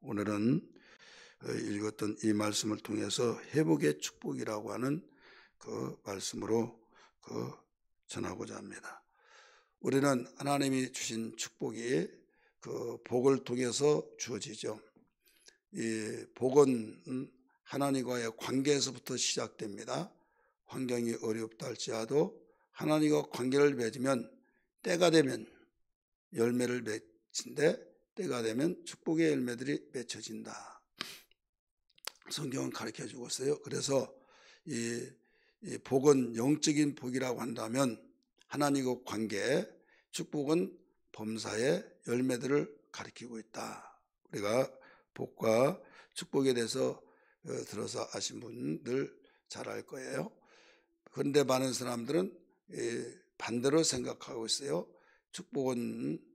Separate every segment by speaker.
Speaker 1: 오늘은 읽었던 이 말씀을 통해서 회복의 축복이라고 하는 그 말씀으로 전하고자 합니다. 우리는 하나님이 주신 축복이 그 복을 통해서 주어지죠. 이 복은 하나님과의 관계에서부터 시작됩니다. 환경이 어렵다 할지라도 하나님과 관계를 맺으면 때가 되면 열매를 맺는데 때가 되면 축복의 열매들이 맺혀진다. 성경은 가르쳐주고 있어요. 그래서 이 복은 영적인 복이라고 한다면 하나님과 관계, 축복은 범사의 열매들을 가리키고 있다. 우리가 복과 축복에 대해서 들어서 아신 분들 잘 알 거예요. 그런데 많은 사람들은 반대로 생각하고 있어요. 축복은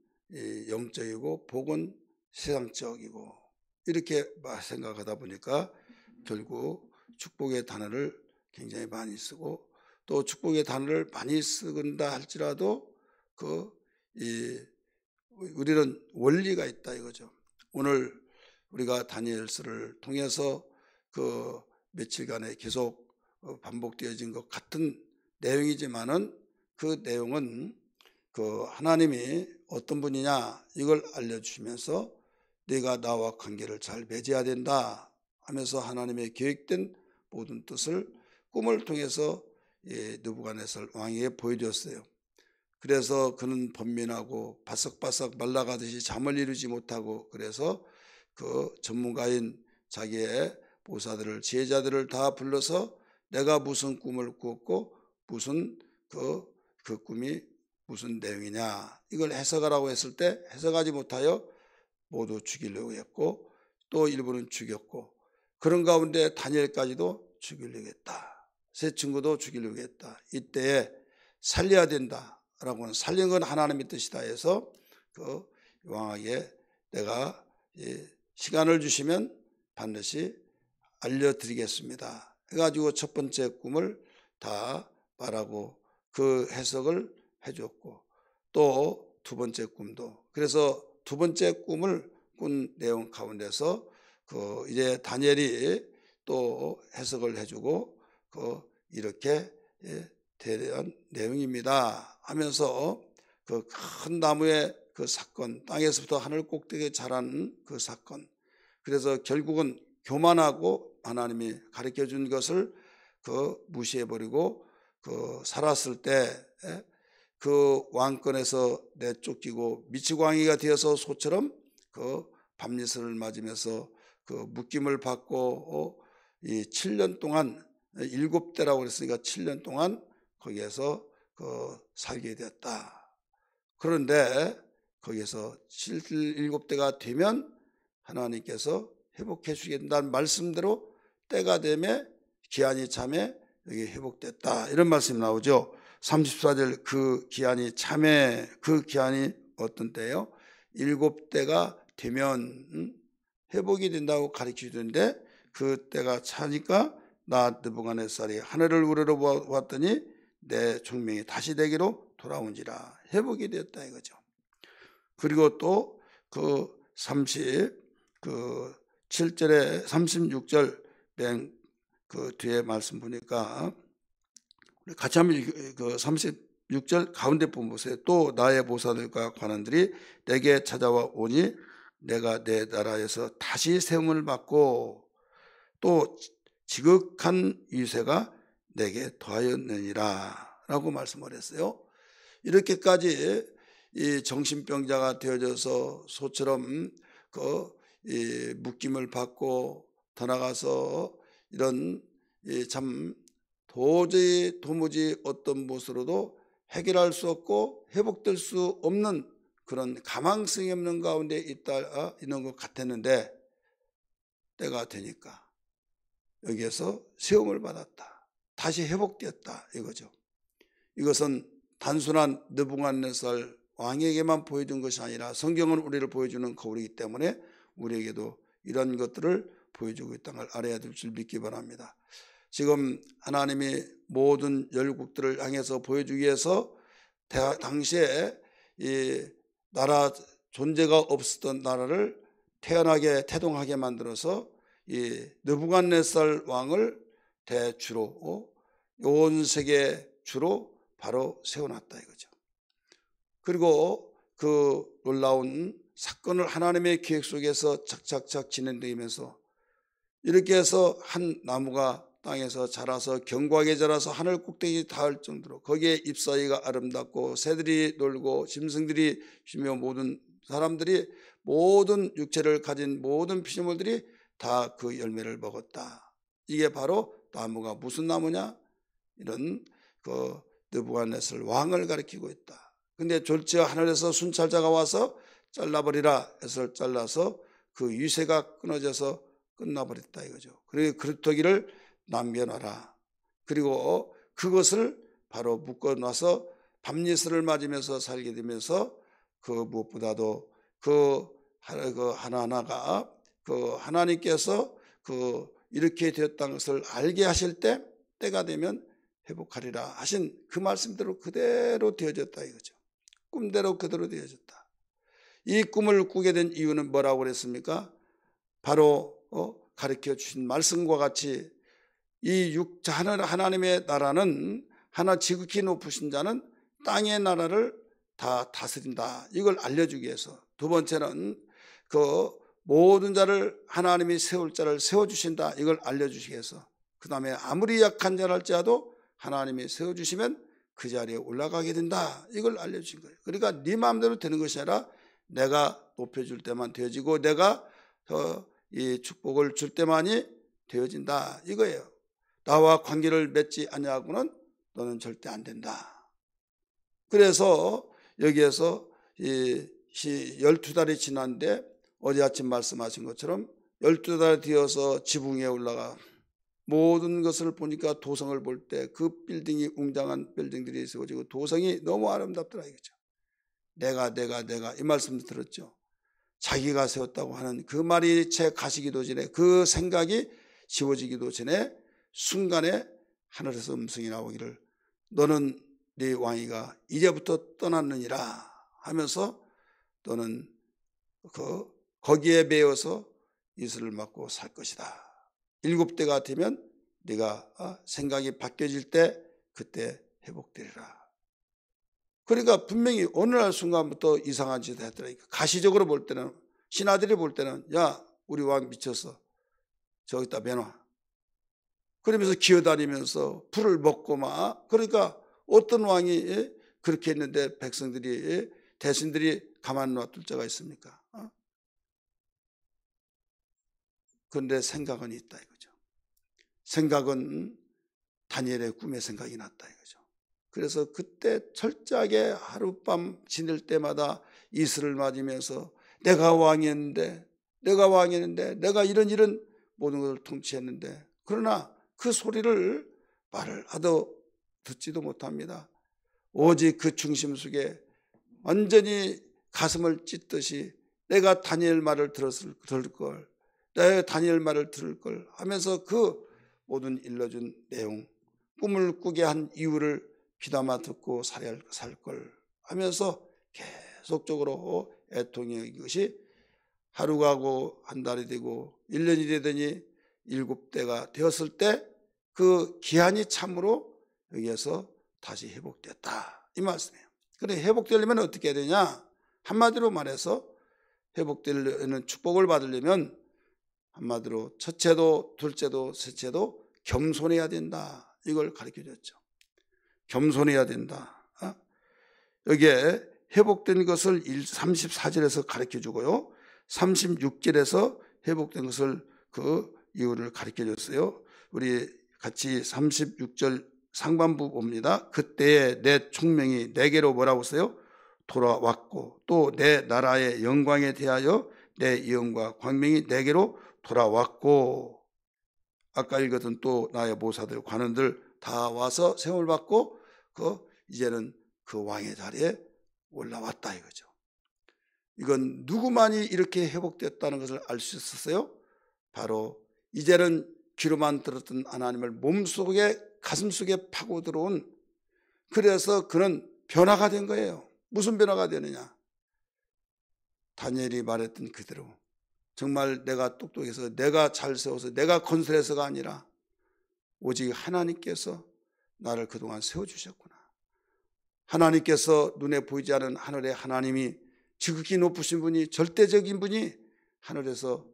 Speaker 1: 영적이고 복은 세상적이고 이렇게 생각하다 보니까 결국 축복의 단어를 굉장히 많이 쓰고 또 축복의 단어를 많이 쓴다 할지라도 우리는 원리가 있다 이거죠. 오늘 우리가 다니엘서를 통해서 그 며칠간에 계속 반복되어진 것 같은 내용이지만은 그 내용은 그 하나님이 어떤 분이냐 이걸 알려주시면서 네가 나와 관계를 잘 맺어야 된다 하면서 하나님의 계획된 모든 뜻을 꿈을 통해서 느부갓네살 왕에게 보여줬어요. 그래서 그는 번민하고 바싹바싹 말라가듯이 잠을 이루지 못하고 그래서 그 전문가인 자기의 보사들을 제자들을 다 불러서 내가 무슨 꿈을 꾸었고 무슨 그 꿈이 무슨 내용이냐 이걸 해석하라고 했을 때 해석하지 못하여 모두 죽이려고 했고 또 일부는 죽였고 그런 가운데 다니엘까지도 죽이려고 했다. 세 친구도 죽이려고 했다. 이때에 살려야 된다라고 하는 살리는 건 하나님의 뜻이다 해서 그 왕에게 내가 시간을 주시면 반드시 알려드리겠습니다. 해가지고 첫 번째 꿈을 다 말하고 그 해석을 해줬고 또 두 번째 꿈도 그래서 두 번째 꿈을 꾼 내용 가운데서 이제 다니엘이 또 해석을 해주고 이렇게 대한 내용입니다 하면서 그 큰 나무의 그 사건 땅에서부터 하늘 꼭대기에 자라는 그 사건 그래서 결국은 교만하고 하나님이 가르쳐 준 것을 무시해버리고 살았을 때 그 왕권에서 내쫓기고 미치광이가 되어서 소처럼 밤낮을 맞으면서 묶임을 받고 이 7년 동안 7대라고 그랬으니까 7년 동안 거기에서 살게 되었다. 그런데 거기에서 7대가 되면 하나님께서 회복해 주겠다는 말씀대로 때가 되매 기한이 참에 여기 회복됐다 이런 말씀이 나오죠. 34절 그 기한이 참에 그 기한이 어떤 때예요? 7대가 되면 회복이 된다고 가르쳐 주는데 그 때가 차니까 나 느부갓네살이 하늘을 우러러보았더니 내 총명이 다시 내게로 돌아온지라 회복이 되었다 이거죠. 그리고 또 37절에 36절 맨 뒤에 말씀 보니까 같이 한번 36절 가운데 보세요. 또 나의 보사들과 관원들이 내게 찾아와 오니 내가 내 나라에서 다시 세움을 받고 또 지극한 위세가 내게 더하였느니라 라고 말씀을 했어요. 이렇게까지 이 정신병자가 되어져서 소처럼 묶임을 받고 더 나가서 이런 참 도무지 어떤 모습으로도 해결할 수 없고 회복될 수 없는 그런 가망성이 없는 가운데 있는 것 같았는데 때가 되니까 여기에서 세움을 받았다. 다시 회복되었다 이거죠. 이것은 단순한 느부갓네살 왕에게만 보여준 것이 아니라 성경은 우리를 보여주는 거울이기 때문에 우리에게도 이런 것들을 보여주고 있다는 걸 알아야 될 줄 믿기 바랍니다. 지금 하나님이 모든 열국들을 향해서 보여주기 위해서 당시에 이 나라 존재가 없었던 나라를 태동하게 만들어서 이 느부갓네살 왕을 대주로 온 세계 주로 바로 세워놨다 이거죠. 그리고 그 놀라운 사건을 하나님의 계획 속에서 착착착 진행되면서 이렇게 해서 한 나무가 땅에서 자라서 견고하게 자라서 하늘 꼭대기 닿을 정도로 거기에 잎사귀가 아름답고 새들이 놀고 짐승들이 쉬며 모든 사람들이 모든 육체를 가진 모든 피조물들이 다 그 열매를 먹었다. 이게 바로 나무가 무슨 나무냐? 이런 그 느부갓네살 왕을 가리키고 있다. 근데 졸지어 하늘에서 순찰자가 와서 잘라버리라 해서 잘라서 그 위세가 끊어져서 끝나버렸다 이거죠. 그리고 그루터기를 남겨놔라. 그리고 그것을 바로 묶어놔서 밤이슬을 맞으면서 살게 되면서 그 무엇보다도 그 하나하나가 그 하나님께서 그 이렇게 되었다는 것을 알게 하실 때 때가 되면 회복하리라 하신 그 말씀대로 그대로 되어졌다 이거죠. 꿈대로 그대로 되어졌다. 이 꿈을 꾸게 된 이유는 뭐라고 그랬습니까? 바로 가르쳐 주신 말씀과 같이 이 하나님의 나라는 하나 지극히 높으신 자는 땅의 나라를 다 다스린다. 이걸 알려주기 위해서. 두 번째는 그 모든 자를 하나님이 세울 자를 세워주신다. 이걸 알려주시기 위해서. 그 다음에 아무리 약한 자랄지라도 하나님이 세워주시면 그 자리에 올라가게 된다. 이걸 알려주신 거예요. 그러니까 네 마음대로 되는 것이 아니라 내가 높여줄 때만 되어지고 내가 이 축복을 줄 때만이 되어진다. 이거예요. 나와 관계를 맺지 아니하고는 너는 절대 안 된다. 그래서 여기에서 이 12달이 지났는데 어제 아침 말씀하신 것처럼 12달이 되어서 지붕 위에 올라가 모든 것을 보니까 도성을 볼 때 그 빌딩이 웅장한 빌딩들이 세워지고 도성이 너무 아름답더라 이거죠. 내가 이 말씀도 들었죠. 자기가 세웠다고 하는 그 말이 채 가시기도 전에 그 생각이 지워지기도 전에 순간에 하늘에서 음성이 나오기를 너는 네 왕위가 이제부터 떠났느니라 하면서 너는 거기에 매여서 이슬을 맞고 살 것이다. 7대가 되면 네가 생각이 바뀌어질 때 그때 회복되리라. 그러니까 분명히 어느 날 순간부터 이상한 짓을 했더라니까. 가시적으로 볼 때는 신하들이 볼 때는 야 우리 왕 미쳤어. 저기다 매놔. 그러면서 기어다니면서 풀을 먹고 막 그러니까 어떤 왕이 그렇게 했는데 백성들이 대신들이 가만 놔둘 자가 있습니까? 그런데 생각은 있다 이거죠. 생각은 다니엘의 꿈의 생각이 났다 이거죠. 그래서 그때 철저하게 하룻밤 지낼 때마다 이슬을 맞으면서 내가 왕이었는데 내가 이런 모든 것을 통치했는데 그러나 그 소리를 말을 하도 듣지도 못합니다. 오직 그 중심 속에 완전히 가슴을 찢듯이 내가 다니엘 말을 들을 걸 내가 다니엘 말을 들을 걸 하면서 그 모든 일러준 내용 꿈을 꾸게 한 이유를 귀담아 듣고 살 걸 하면서 계속적으로 애통의 것이 하루가 하고 한 달이 되고 1년이 되더니 7대가 되었을 때 그 기한이 참으로 여기에서 다시 회복됐다 이 말씀이에요. 그래 회복되려면 어떻게 해야 되냐? 한마디로 말해서 회복되려는 축복을 받으려면 한마디로 첫째도 둘째도 셋째도 겸손해야 된다. 이걸 가르쳐줬죠. 겸손해야 된다. 여기에 회복된 것을 34절에서 가르쳐주고요. 36절에서 회복된 것을 그 이유를 가르쳐줬어요. 우리 같이 36절 상반부 봅니다. 그때에 내 총명이 내게로 뭐라고 써요? 돌아왔고 또 내 나라의 영광에 대하여 내 영과 광명이 내게로 돌아왔고 아까 읽었던 또 나의 모사들 관원들 다 와서 세움을 받고 이제는 그 왕의 자리에 올라왔다 이거죠. 이건 누구만이 이렇게 회복됐다는 것을 알 수 있었어요? 바로 이제는 귀로만 들었던 하나님을 몸속에 가슴속에 파고 들어온 그래서 그는 변화가 된 거예요. 무슨 변화가 되느냐? 다니엘이 말했던 그대로 정말 내가 똑똑해서 내가 잘 세워서 내가 건설해서가 아니라 오직 하나님께서 나를 그동안 세워주셨구나. 하나님께서 눈에 보이지 않은 하늘의 하나님이 지극히 높으신 분이, 절대적인 분이 하늘에서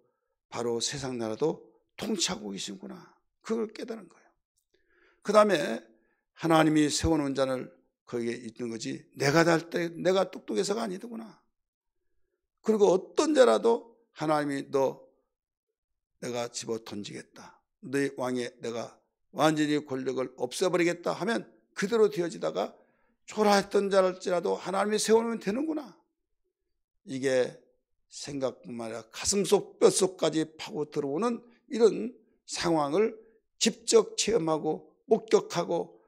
Speaker 1: 바로 세상 나라도 통치하고 계신구나. 그걸 깨달은 거예요. 그 다음에 하나님이 세워놓은 자를 거기에 있는 거지 내가 달 때 내가 똑똑해서가 아니더구나. 그리고 어떤 자라도 하나님이 너 내가 집어 던지겠다, 너의 왕에 내가 완전히 권력을 없애버리겠다 하면 그대로 되어지다가 초라했던 자랄지라도 하나님이 세워놓으면 되는구나. 이게 생각뿐만 아니라 가슴속 뼛속까지 파고 들어오는 이런 상황을 직접 체험하고 목격하고,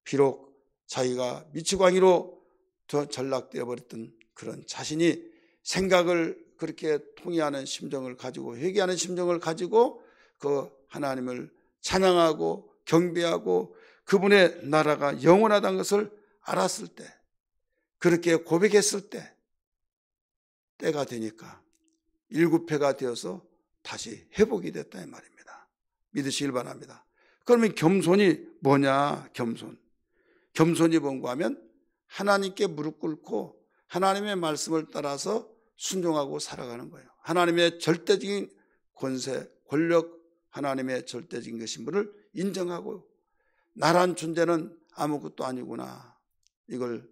Speaker 1: 비록 자기가 미치광이로 전락되어 버렸던 그런 자신이 생각을 그렇게 통해하는 심정을 가지고, 회개하는 심정을 가지고 그 하나님을 찬양하고 경배하고 그분의 나라가 영원하다는 것을 알았을 때, 그렇게 고백했을 때, 때가 되니까 일구패가 되어서 다시 회복이 됐다 이 말입니다. 믿으시길 바랍니다. 그러면 겸손이 뭐냐? 겸손이 뭔가 하면 하나님께 무릎 꿇고 하나님의 말씀을 따라서 순종하고 살아가는 거예요. 하나님의 절대적인 권세, 권력, 하나님의 절대적인 것임을 인정하고, 나란 존재는 아무것도 아니구나, 이걸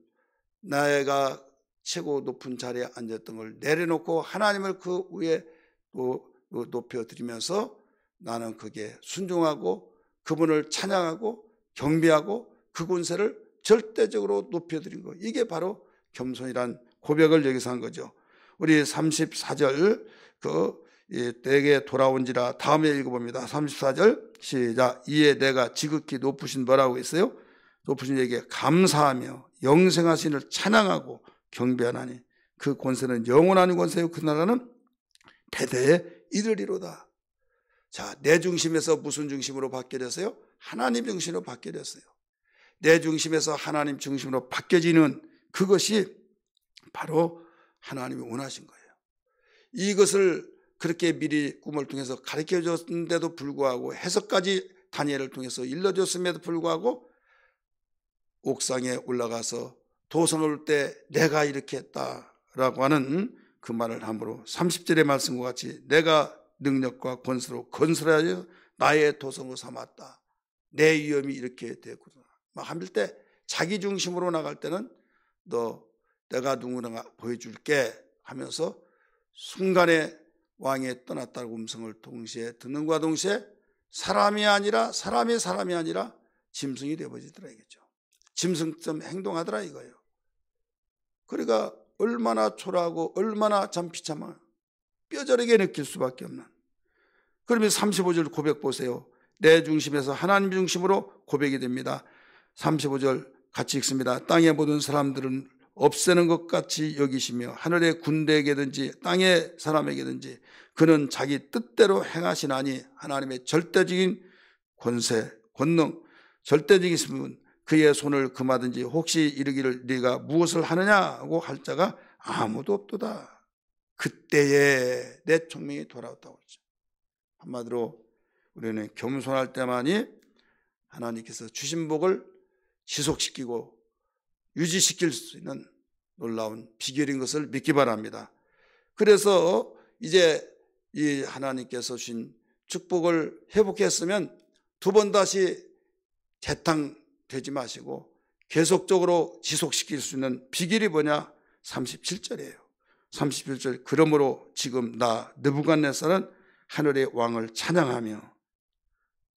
Speaker 1: 내가 최고 높은 자리에 앉았던 걸 내려놓고 하나님을 그 위에 높여드리면서 나는 거기에 순종하고 그분을 찬양하고 경배하고 그 권세를 절대적으로 높여드린 거, 이게 바로 겸손이란 고백을 여기서 한 거죠. 우리 34절 내게 돌아온지라 다음에 읽어봅니다. 34절 시작. 이에 내가 지극히 높으신 뭐라고 했어요? 높으신 이에게 감사하며 영생하신을 찬양하고 경배하나니 그 권세는 영원한 권세요 그 나라는 대대에 이르리로다. 자, 내 중심에서 무슨 중심으로 바뀌어졌어요? 하나님 중심으로 바뀌어졌어요. 내 중심에서 하나님 중심으로 바뀌어지는 그것이 바로 하나님이 원하신 거예요. 이것을 그렇게 미리 꿈을 통해서 가르쳐 줬는데도 불구하고, 해석까지 다니엘을 통해서 일러줬음에도 불구하고 옥상에 올라가서 도성을 올 때 내가 이렇게 했다라고 하는 그 말을 함으로 30절의 말씀과 같이 내가 능력과 권세로 건설하여 나의 도성으로 삼았다, 내 위엄이 이렇게 되었구나 막 하밀 때, 자기 중심으로 나갈 때는 내가 누구나 보여줄게 하면서 순간에 왕이 떠났다고 음성을 동시에 듣는과 동시에 사람이 아니라 짐승이 되어버리더라 이거죠. 짐승처럼 행동하더라 이거예요. 그러니까 얼마나 초라하고 얼마나 참 비참한, 뼈저리게 느낄 수밖에 없는. 그러면 35절 고백 보세요. 내 중심에서 하나님 중심으로 고백이 됩니다. 35절 같이 읽습니다. 땅의 모든 사람들은 없애는 것 같이 여기시며 하늘의 군대에게든지 땅의 사람에게든지 그는 자기 뜻대로 행하시나니 하나님의 절대적인 권세, 권능, 절대적인 분, 그의 손을 금하든지 혹시 이르기를 네가 무엇을 하느냐고 할 자가 아무도 없도다. 그때에 내 총명이 돌아왔다고 했죠. 한마디로 우리는 겸손할 때만이 하나님께서 주신 복을 지속시키고 유지시킬 수 있는 놀라운 비결인 것을 믿기 바랍니다. 그래서 이제 이 하나님께서 주신 축복을 회복했으면 두 번 다시 재탕되지 마시고 계속적으로 지속시킬 수 있는 비결이 뭐냐? 37절이에요. 37절. 그러므로 지금 나 느부갓네살은 하늘의 왕을 찬양하며,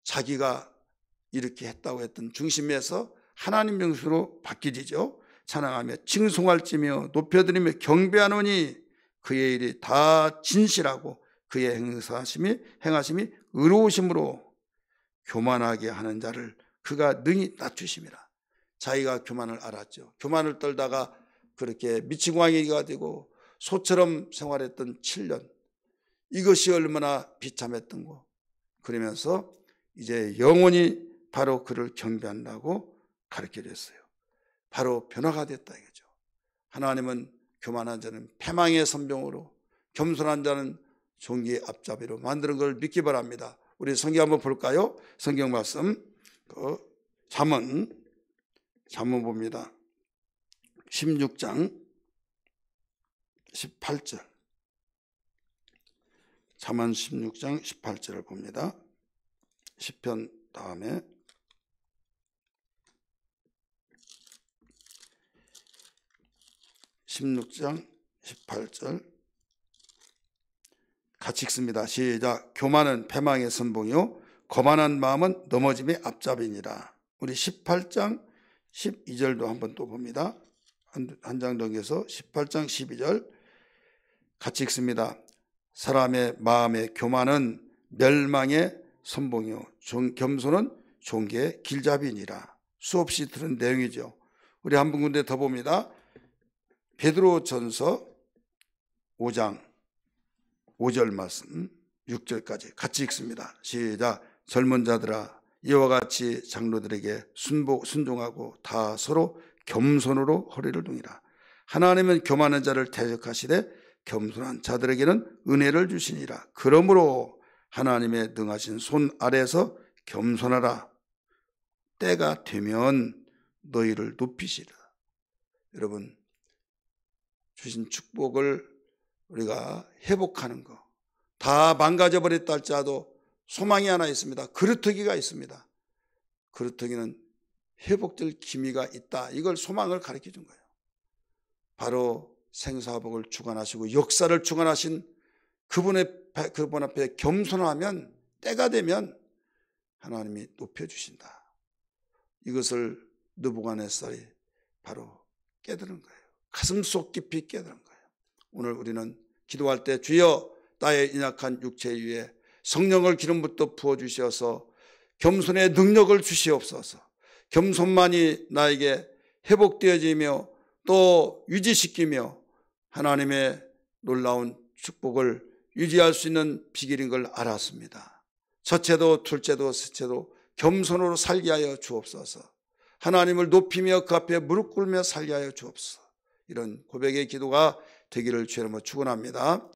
Speaker 1: 자기가 이렇게 했다고 했던 중심에서 하나님 중심으로 바뀌지죠. 찬양하며 칭송할지며 높여드리며 경배하노니 그의 일이 다 진실하고 그의 행하심이 의로우심으로 교만하게 하는 자를 그가 능히 낮추심이라. 자기가 교만을 알았죠. 교만을 떨다가 그렇게 미치광이가 되고 소처럼 생활했던 7년, 이것이 얼마나 비참했던 거. 그러면서 이제 영원히 바로 그를 경배한다고 가르쳐 줬어요. 바로 변화가 됐다 이거죠. 하나님은 교만한 자는 패망의 선병으로, 겸손한 자는 종기의 앞잡이로 만드는 걸 믿기 바랍니다. 우리 성경 한번 볼까요? 성경 말씀 잠언 봅니다. 16장 18절. 잠언 16장 18절을 봅니다. 시편 다음에 16장 18절 같이 읽습니다. 시작. 교만은 패망의 선봉이요 거만한 마음은 넘어짐의 앞잡이니라. 우리 18장 12절도 한번 또 봅니다. 한 장 넘겨서 18장 12절 같이 읽습니다. 사람의 마음의 교만은 멸망의 선봉이요 겸손은 종기의 길잡이니라. 수없이 들은 내용이죠. 우리 한 군데 더 봅니다. 베드로전서 5장 5절 말씀 6절까지 같이 읽습니다. 시작. 젊은 자들아 이와 같이 장로들에게 순종하고 다 서로 겸손으로 허리를 동이라. 하나님은 교만한 자를 대적하시되 겸손한 자들에게는 은혜를 주시니라. 그러므로 하나님의 능하신 손 아래에서 겸손하라. 때가 되면 너희를 높이시리라. 여러분, 주신 축복을 우리가 회복하는 거, 다 망가져 버렸다 할지라도 소망이 하나 있습니다. 그루터기가 있습니다. 그루터기는 회복될 기미가 있다. 이걸 소망을 가르쳐 준 거예요. 바로 생사복을 주관하시고 역사를 주관하신 그분 앞에 겸손하면 때가 되면 하나님이 높여주신다. 이것을 느부갓네살이 바로 깨달은 거예요. 가슴속 깊이 깨달은 거예요. 오늘 우리는 기도할 때 주여 나의 연약한 육체 위에 성령을 기름부터 부어주셔서 겸손의 능력을 주시옵소서. 겸손만이 나에게 회복되어지며 또 유지시키며 하나님의 놀라운 축복을 유지할 수 있는 비결인 걸 알았습니다. 첫째도 둘째도 셋째도 겸손으로 살게 하여 주옵소서. 하나님을 높이며 그 앞에 무릎 꿇으며 살게 하여 주옵소서. 이런 고백의 기도가 되기를 주의 이름으로 축원합니다.